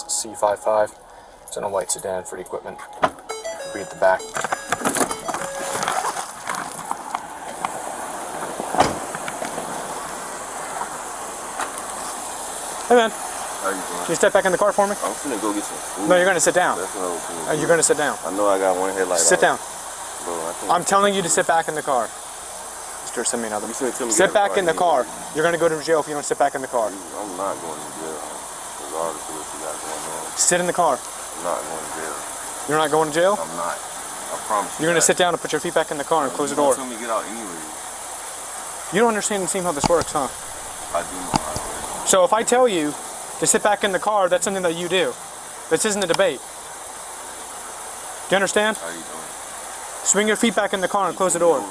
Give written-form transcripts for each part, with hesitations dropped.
It's C55. It's in a white sedan for the equipment. Read the back. Hey man. How you doing? Can you step back in the car for me? I'm finna go get some food. No, you're gonna sit down. That's what I was You're gonna sit down. I know I got one headlight. Sit down. Bro, I'm telling you to sit back in the car. Mister, send me another. You finna tell me sit back in the car. You're gonna go to jail if you don't sit back in the car. I'm not going to jail, regardless of what you got going on. Sit in the car. I'm not going to jail. You're not going to jail? I'm not. I promise you. You're gonna sit down and put your feet back in the car and close the door. You tell me to get out anyway. You don't understand and see how this works, huh? I do know how it works. So if I tell you to sit back in the car, that's something that you do. This isn't a debate. Do you understand? How you doing? Swing your feet back in the car and close the door.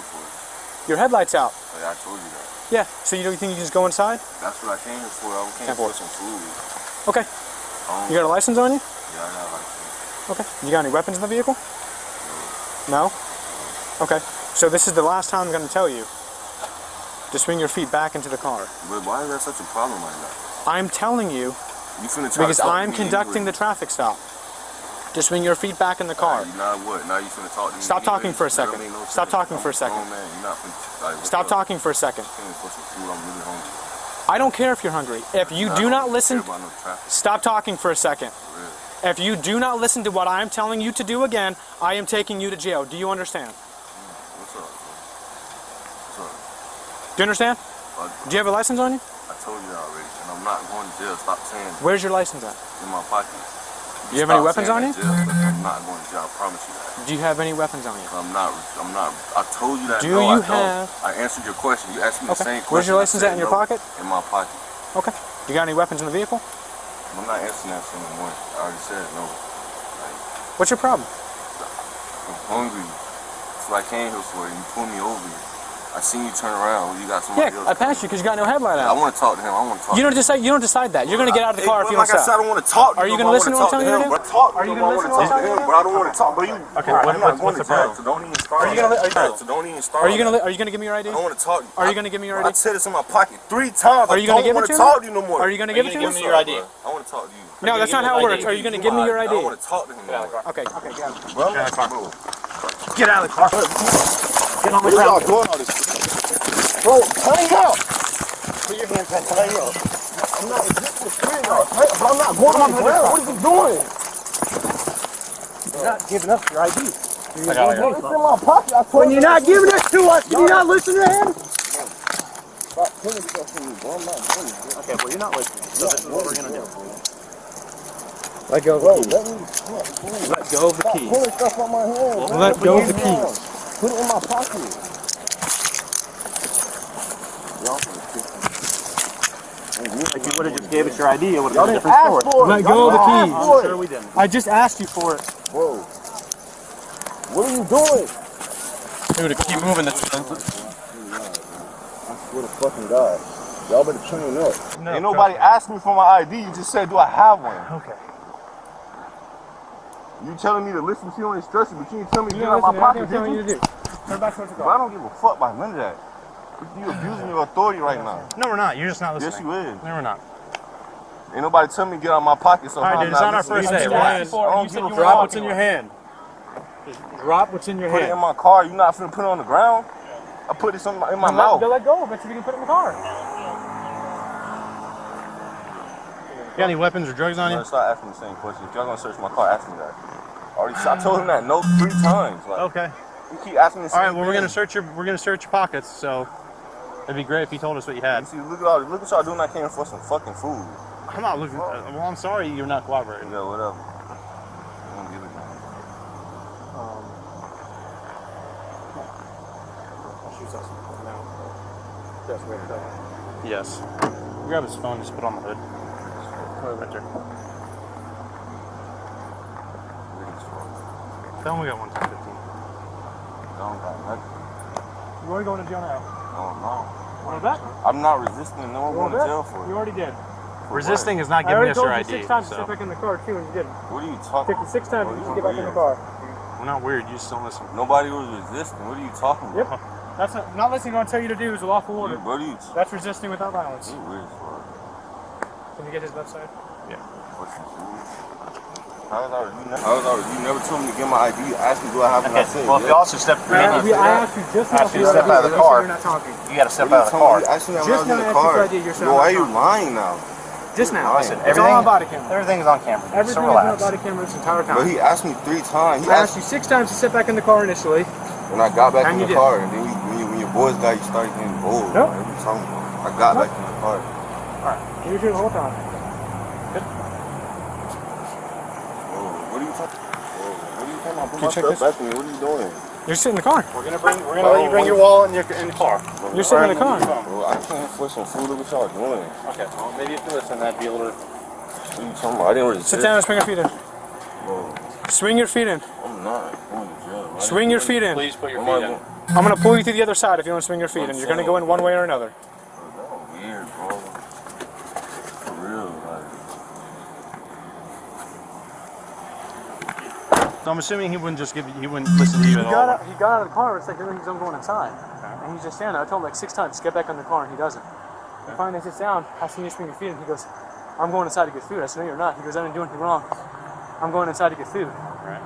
Your headlight's out. I told you that. Yeah, so you don't think you can just go inside? That's what I came here for. I came for some food. Okay. You got a license on you? Yeah, I got a license. Okay. You got any weapons in the vehicle? No? Okay. So this is the last time I'm going to tell you to swing your feet back into the car. But why is that such a problem right now? I'm telling you finna try because I'm conducting the traffic stop. To swing your feet back in the car. Now what? Now you finna talk to me? Stop talking for a second. Stop talking for a second. Stop talking for a second. I don't care if you're hungry. If you do not listen, stop talking for a second. If you do not listen to what I am telling you to do again, I am taking you to jail. Do you understand? What's up? What's up? Do you understand? Do you have a license on you? I told you that already, and I'm not going to jail. Stop saying that. Where's your license at? In my pocket. Do you have any weapons on you? I'm not going to jail. I promise you that. Do you have any weapons on you? I'm not. I told you that. Do you have? I answered your question. You asked me the same question. Where's your license at in your pocket? In my pocket. Okay. You got any weapons in the vehicle? I'm not answering that shit no more. I already said no. What's your problem? I'm hungry. That's what I came here for. You pulled me over here. I seen you turn around. You got somebody else. Yeah, I passed you because you got no headlight out. I want to talk to him. I want to talk. You don't decide that. You're gonna get out of the car if you don't stop. Like I said, I don't want to talk to him. Are you gonna listen to what I'm telling you to do? Are you gonna listen to what I'm telling you to do? But I don't want to talk. But you. Okay. What's the problem? So don't even start. Don't even start. Are you gonna give me your ID? I don't want to talk to you. Are you gonna give me your ID? I said this in my pocket 3 times. Are you gonna give it to me? I don't want to talk to you no more. Are you gonna give it to me? Give me your ID. I want to talk to you. No, that's not how it works. Are you gonna give me your ID? I don't want to talk to him no more. Okay. Get out of the car. Get out of the car. Get on the ground. What are y'all doing all this? Bro, hang out! Put your hands back, hang out. I'm not resisting the screen, but I'm not going on the ground. What is he doing? You're not giving up your ID. It's in my pocket. I told when you're not giving it to us, can you not listen to him? Stop putting stuff in me, bro. I'm not doing it. Okay, well, you're not listening. So this is what we're going to do. Let go of the keys. Let go of the keys. Pulling stuff on my hand. Let go of the keys. Put it in my pocket. If you would have just gave us your ID, it would have been a different story. Let go of the keys. I'm sure we didn't. I just asked you for it. Whoa. What are you doing? Dude, keep moving. I swear to fucking God. Y'all better train up. No, ain't nobody asked me for my ID. You just said, do I have one? Okay. You telling me to listen to your instructions, but you ain't telling me to get out of my pocket, did you? Turn back towards the But car. I don't give a fuck about none of that. You abusing your authority right now. No, we're not. You're just not listening. Yes, you is. No, we're not. Ain't nobody telling me to get out of my pocket, so Alright, dude, it's not our first day. Drop what's in your hand. Just drop what's in your Put hand. it in my car. You not finna put it on the ground? I put it in my mouth. Let go of it so we can put it in the car. You got any weapons or drugs on you? No, start asking the same question. If y'all gonna search my car, ask me that. I told him that no 3 times. Like, Okay. you keep asking the same Alright, well thing. we're gonna search your pockets, so it'd be great if you told us what you had. You see, look what y'all doing. I came for some fucking food. I'm not looking. Well, I'm sorry you're not cooperating. Yeah, whatever. I don't give a damn. Yes. Grab his phone, just put it on the hood. Right there. Tell him we got 1:15. I don't got nothing. You already going to jail now. Oh, no. Want to bet? I'm not resisting. No one going to jail for it. You already did. For Resisting what? is not giving us your ID. 6 times to so. sit back in the car too, and you didn't. What are you talking Took you 6 times Bro, to you get back in the weird. car. We're not weird. You just don't listen. Nobody was resisting. What are you talking about? Yep. That's not listening to what I tell you to do is a lawful order. What are you That's resisting without violence. You weird as fuck. Can you get his left side? Yeah. You never told me to get my ID. You asked me, do I have an ID? Well, if you also step, I asked you just now. Asked you to step out of the car. You're not talking. You got to step out of the car. You asked me that when I Just was now in I the asked you car. for ID. You're saying Yo, why are I'm you not lying now? Just now. Listen, It's all on body camera. Everything's on camera. Everything So is relax. on body camera this entire time. But he asked me 3 times. He I asked you 6 times to sit back in the car initially. when I got back And in you the did. car, and then when your boys got, you started getting bold. Nope. Like, what you talking about? I got back in the car. You were here the whole time. What are you talking about? What are you talking about? Put Can you my check stuff this? back to me. What are you doing? You're sitting in the car. We're gonna let you bring your wallet in the car. You're sitting in the car. Bro, I can't put some food. Look what y'all doing. Okay. Well, maybe if you listen, that'd be a little. What are you talking about? I didn't really Sit down and swing your feet in. Bro, Swing your feet in. I'm not going to jail. Right? Swing your feet in. Please put your Am I feet in. going- I'm gonna pull you to the other side if you want to swing your feet in. You're gonna go in one way or another. Bro, that was weird, bro. For real, like. So I'm assuming he wouldn't listen to you at all. He got out of the car. It's like I'm going inside, and he's just standing there. I told him like 6 times to get back in the car, and he doesn't. He finally sits down, asking me to swing your feet, and he goes, "I'm going inside to get food." I said, "No, you're not." He goes, "I didn't do anything wrong. I'm going inside to get food." Right.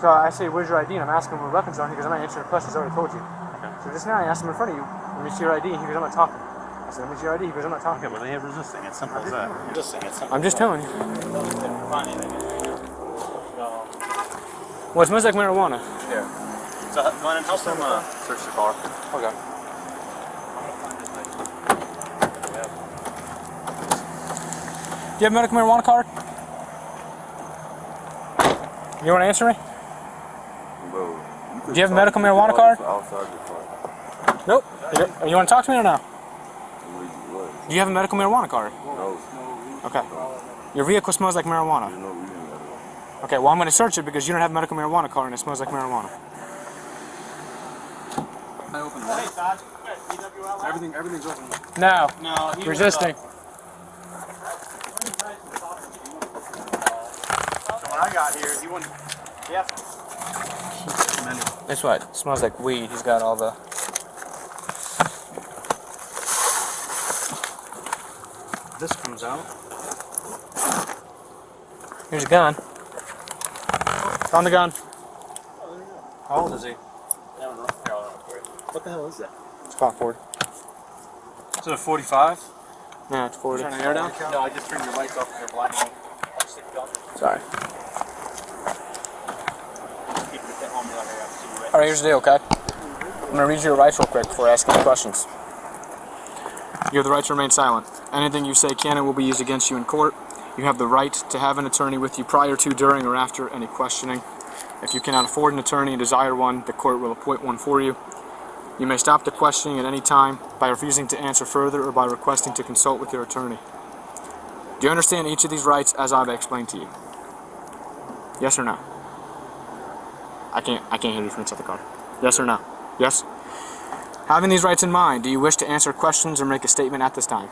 So I say, "Where's your ID?" And I'm asking him where weapons are. He goes, "I'm not answering questions. I already told you." Okay. So just now I asked him in front of you, "Let me see your ID." He goes, "I'm not talking." I said, "Let me see your ID." He goes, "I'm not talking." Okay, well, they have resisting. It's simple as that. I'm just telling you. Well, it smells like marijuana. Yeah. So go ahead and help them search the car. Okay. Do you have a medical marijuana card? You want to answer me? Bro, Do you have a medical marijuana card? Outside the car. Nope. You want to talk to me or no? What? Do you have a medical marijuana card? No. Okay. Your vehicle smells like marijuana. There's no reason that. Okay, well I'm going to search it because you don't have a medical marijuana card and it smells like marijuana. I opened that. Hey, Todd. Everything's open. No. No. Resisting. So when I got here, he wouldn't. Yeah. That's what. It smells like weed. He's got all the... This comes out. Here's a gun. Found the gun. How old is he? What the hell is that? It's caught forward. Is it a 45? No, it's 40. Turn the air down? No, I just turned your lights off and you're blinding me. I'll stick the gun. Sorry. Keep it on me like I got to see you. Alright, here's the deal, okay? I'm going to read you your rights real quick before asking you questions. You have the right to remain silent. Anything you say can and will be used against you in court. You have the right to have an attorney with you prior to, during, or after any questioning. If you cannot afford an attorney and desire one, the court will appoint one for you. You may stop the questioning at any time by refusing to answer further or by requesting to consult with your attorney. Do you understand each of these rights as I've explained to you? Yes or no? I can't hear you from inside the car. Yes or no? Yes? Having these rights in mind, do you wish to answer questions or make a statement at this time?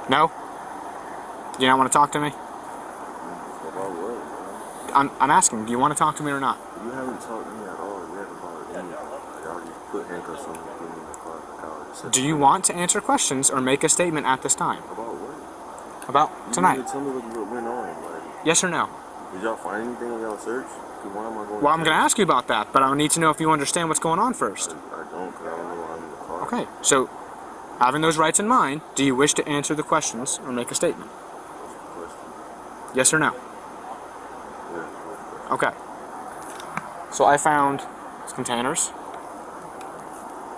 No? Do you not want to talk to me? About what, man? I'm asking, do you want to talk to me or not? You haven't talked to me at all yet about anything. Like, I already put handcuffs on me, put me in the car. Like, I already said. Do you want to answer questions or make a statement at this time? About what? About You tonight? didn't tell me what went on. Like, Yes or no? did y'all find anything on y'all search? 'Cause why am I going? Well, I'm going to ask you about that, but I need to know if you understand what's going on first. I don't, because I don't know why I'm in the car. Okay, so having those rights in mind, do you wish to answer the questions or make a statement? Yes or no? Yeah. Okay. So I found containers,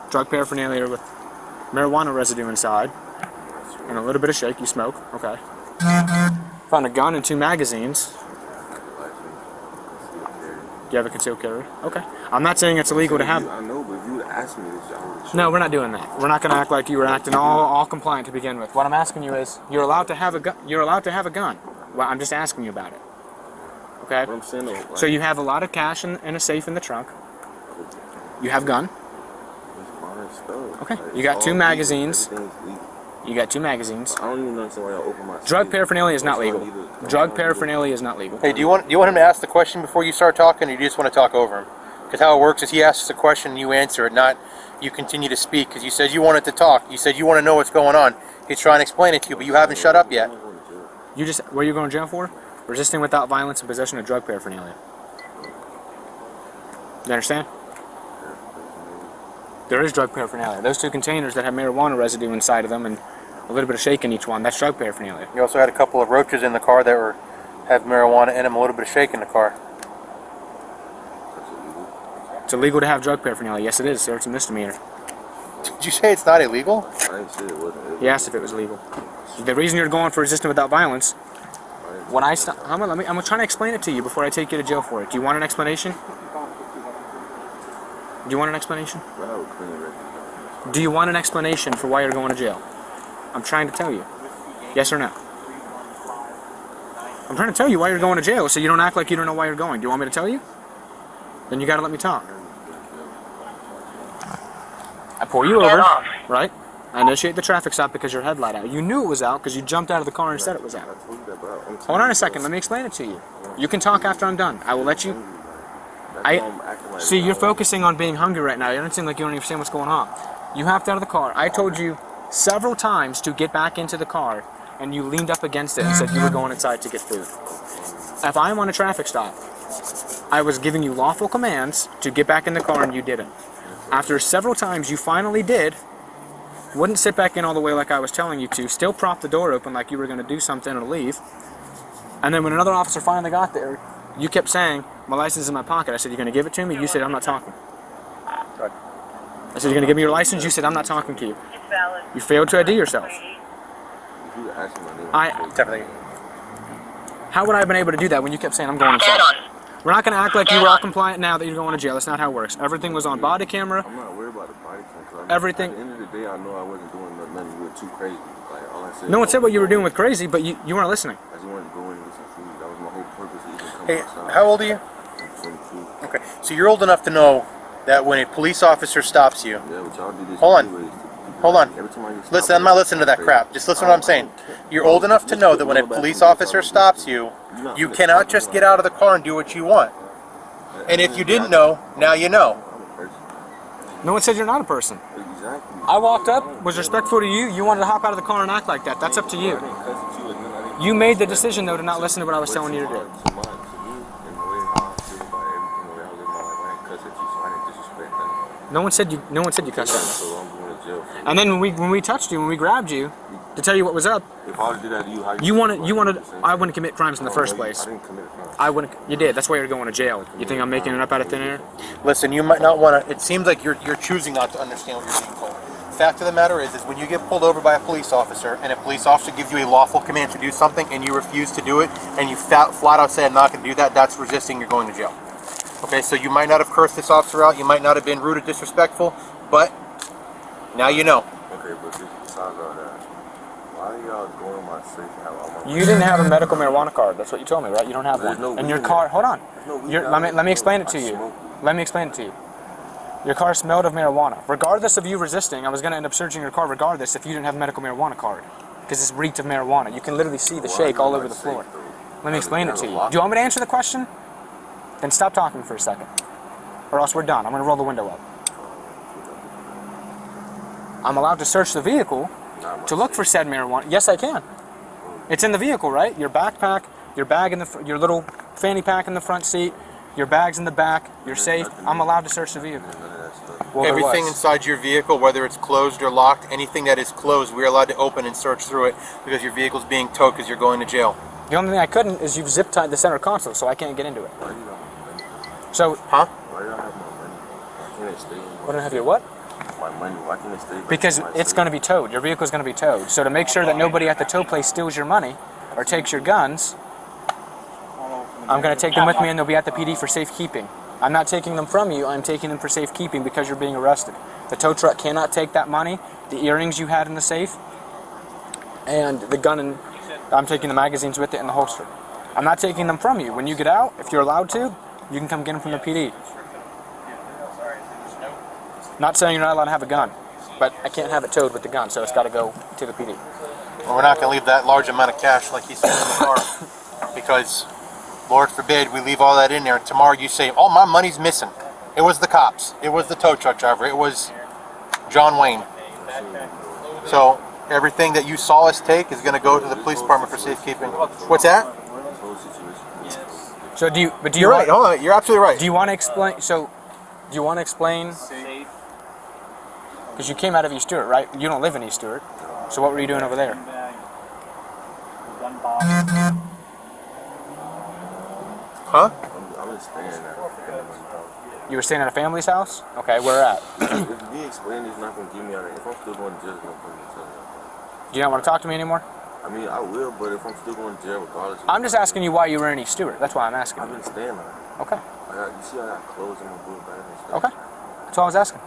drug paraphernalia with marijuana residue inside, and a little bit of shaky smoke. Okay. Found a gun and 2 magazines. Do you have a concealed carry? Okay. I'm not saying it's illegal to have. I know, but if you would ask me this, I would. No, we're not doing that. We're not going to act like you were acting all compliant to begin with. What I'm asking you is, you're allowed to have a gun. You're allowed to have a gun. Well, I'm just asking you about it. Okay. What I'm saying, though, like, So you have a lot of cash in a safe in the trunk. You have a gun. it's fine stuff. Okay. Like, You got it's 2 all magazines. legal. Everything's legal. You got 2 magazines. I don't even understand why y'all open my. Drug safe. paraphernalia is not That's why I legal. need to- Drug paraphernalia is not legal. Hey, do you want him to ask the question before you start talking, or do you just want to talk over him? Because how it works is he asks a question and you answer it, not you continue to speak. Because you said you wanted to talk. You said you want to know what's going on. He's trying to explain it to you, but you haven't shut up yet. I'm not going to jail. You just, what are you going to jail for? Resisting without violence and possession of drug paraphernalia. You understand? There is drug paraphernalia. Those 2 containers that have marijuana residue inside of them and a little bit of shake in each one, that's drug paraphernalia. You also had a couple of roaches in the car that have marijuana in them, a little bit of shake in the car. It's illegal to have drug paraphernalia. Yes, it is, sir. It's a misdemeanor. Did you say it's not illegal? I didn't say it wasn't. He asked if it was legal. The reason you're going for resisting without violence, when I'm trying to explain it to you before I take you to jail for it. Do you want an explanation? Do you want an explanation? Do you want an explanation for why you're going to jail? I'm trying to tell you. Yes or no? I'm trying to tell you why you're going to jail so you don't act like you don't know why you're going. Do you want me to tell you? Then you gotta let me talk. I pull you over, right? I initiate the traffic stop because your headlight out. You knew it was out because you jumped out of the car and said it was out. Hold on a second, let me explain it to you. You can talk after I'm done. I will let you. See, you're focusing on being hungry right now. You don't seem like you don't understand what's going on. You hopped out of the car. I told you several times to get back into the car, and you leaned up against it and said you were going inside to get food. If I'm on a traffic stop, I was giving you lawful commands to get back in the car and you didn't. After several times you finally did, wouldn't sit back in all the way like I was telling you to, still propped the door open like you were going to do something or leave. And then when another officer finally got there, you kept saying, my license is in my pocket. I said, you're going to give it to me? You said, I'm not talking. I said, you're going to give me your license? You said, I'm not talking to you. You failed to ID yourself. How would I have been able to do that when you kept saying, I'm going inside? We're not going to act like you were all compliant now that you're going to jail. That's not how it works. Everything was on body camera. I'm not worried about the body camera. Everything. At the end of the day, I know I wasn't doing nothing real too crazy. Like, all I said, no one said what you were doing with crazy, but you weren't listening. I just wanted to go in and get some food. That was my whole purpose of even coming Hey, outside. how old are you? I'm 22. Okay, so you're old enough to know that when a police officer stops you, Yeah, but y'all do this Hold on. anyways. Hold on. Every time I get stopped, listen, I'm not listening to that crap. Just listen to what I'm saying. You're old enough to know that when a police officer stops you, you cannot just get out of the car and do what you want. And if you didn't know, now you know. I'm a person. No one said you're not a person. Exactly. I walked up, was respectful to you. You wanted to hop out of the car and act like that. That's up to you. You made the decision, though, to not listen to what I was telling you to do. No one said you cussed at me. And then when we touched you, when we grabbed you, to tell you what was up, If I did that to you, how I wouldn't commit crimes in the first place. I didn't commit a crime. I wouldn't. You did. That's why you're going to jail. You think I'm making it up out of thin air? Listen, you might not want to. It seems like you're choosing not to understand what you're being told. Fact of the matter is when you get pulled over by a police officer and a police officer gives you a lawful command to do something and you refuse to do it and you flat out say I'm not going to do that, that's resisting. You're going to jail. Okay, so you might not have cursed this officer out. You might not have been rude or disrespectful, but now you know. Okay, but besides all that, why are y'all going to my safe and have all my... You didn't have a medical marijuana card. That's what you told me, right? You don't have There's one. no And your weed car. in Hold on. no weed Your, out let me explain it to I you. smoke. Let me explain it to you. Your car smelled of marijuana. Regardless of you resisting, I was going to end up searching your car regardless if you didn't have a medical marijuana card. Because it's reeked of marijuana. You can literally see the shake all over the floor. Let me explain it to you. Do you want me to answer the question? Then stop talking for a second. Or else we're done. I'm going to roll the window up. I'm allowed to search the vehicle to look for said marijuana. Yes, I can. It's in the vehicle, right? Your backpack, your bag in the, your little fanny pack in the front seat, your bag's in the back, your safe. I'm allowed to search the vehicle. Well, there Everything was. inside your vehicle, whether it's closed or locked, anything that is closed, we're allowed to open and search through it because your vehicle's being towed because you're going to jail. The only thing I couldn't is you've zip tied the center console, so I can't get into it. Why you don't have money? So, Huh? Why y'all have my money? Why can't it stay in what do I have your what? my money? Why can't it stay back Because in my it's safe? going to be towed. Your vehicle's going to be towed. So to make sure that nobody at the tow place steals your money or takes your guns, I'm going to take them with me and they'll be at the PD for safekeeping. I'm not taking them from you. I'm taking them for safekeeping because you're being arrested. The tow truck cannot take that money, the earrings you had in the safe, and the gun, and I'm taking the magazines with it in the holster. I'm not taking them from you. When you get out, if you're allowed to, you can come get them from the PD. Not saying you're not allowed to have a gun, but I can't have it towed with the gun, so it's got to go to the PD. Well, we're not going to leave that large amount of cash like he said in the car because, Lord forbid, we leave all that in there and tomorrow you say, oh, my money's missing. It was the cops. It was the tow truck driver. It was John Wayne. So Everything that you saw us take is going to go to the police department for safekeeping. What's that? So do you? But do you? You're right. Want, Hold on. You're absolutely right. do you want to explain? So, do you want to explain? Because you came out of East Stewart, right? You don't live in East Stewart. So what were you doing over there? Huh? I'm just staying there. You were staying at a family's house? Okay, where at? If you explain it's not going to get me out of it. If I'm still going to jail, it's not going to tell me. Do you not want to talk to me anymore? I mean, I will, but if I'm still going to jail regardless. I'm just asking you why you were in East Stewart. That's why I'm asking. I've been staying there. Okay. You see, I got clothes in my book bag and stuff. Okay. That's all I was asking. I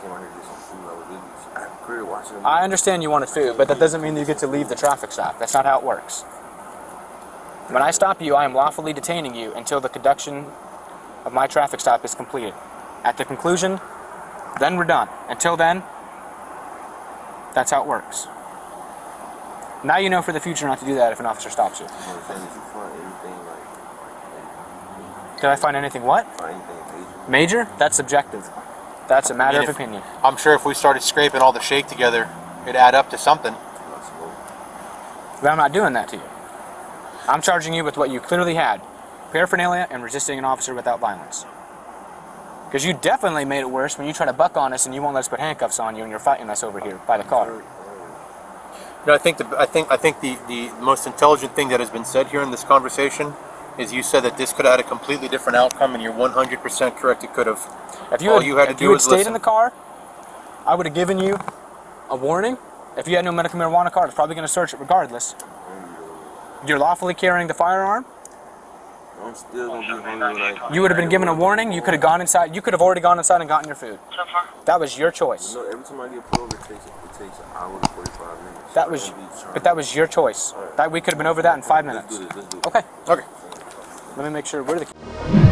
came out here to get some food. I was really at the crib watching. I understand you wanted food, but that doesn't mean that you get to leave the traffic stop. That's not how it works. When I stop you, I am lawfully detaining you until the conduction of my traffic stop is completed. At the conclusion, then we're done. Until then, that's how it works. Now you know for the future not to do that if an officer stops you. You know what I'm saying? Did you find anything like Did I find anything what? find anything major? Major? That's subjective. That's a matter of opinion. I'm sure if we started scraping all the shake together, it'd add up to something. Not smoke. But I'm not doing that to you. I'm charging you with what you clearly had. Paraphernalia and resisting an officer without violence. Because you definitely made it worse when you try to buck on us and you won't let us put handcuffs on you and you're fighting us over here by the car. You know, I think the most intelligent thing that has been said here in this conversation is you said that this could have had a completely different outcome, and you're 100% correct. It could have. If you All had, you had to if do you had was stayed listen. in the car, I would have given you a warning. If you had no medical marijuana card, it's probably going to search it regardless. You're lawfully carrying the firearm. I'm still going to be hungry when I... You would have been given a warning. You could have gone inside. You could have already gone inside and gotten your food. That was your choice. You know, every time I get pulled over, it takes an hour to 45 minutes. That was, but that was your choice. That we could have been over that in 5 minutes. Let's do this. Okay. Okay. Let me make sure. Where are the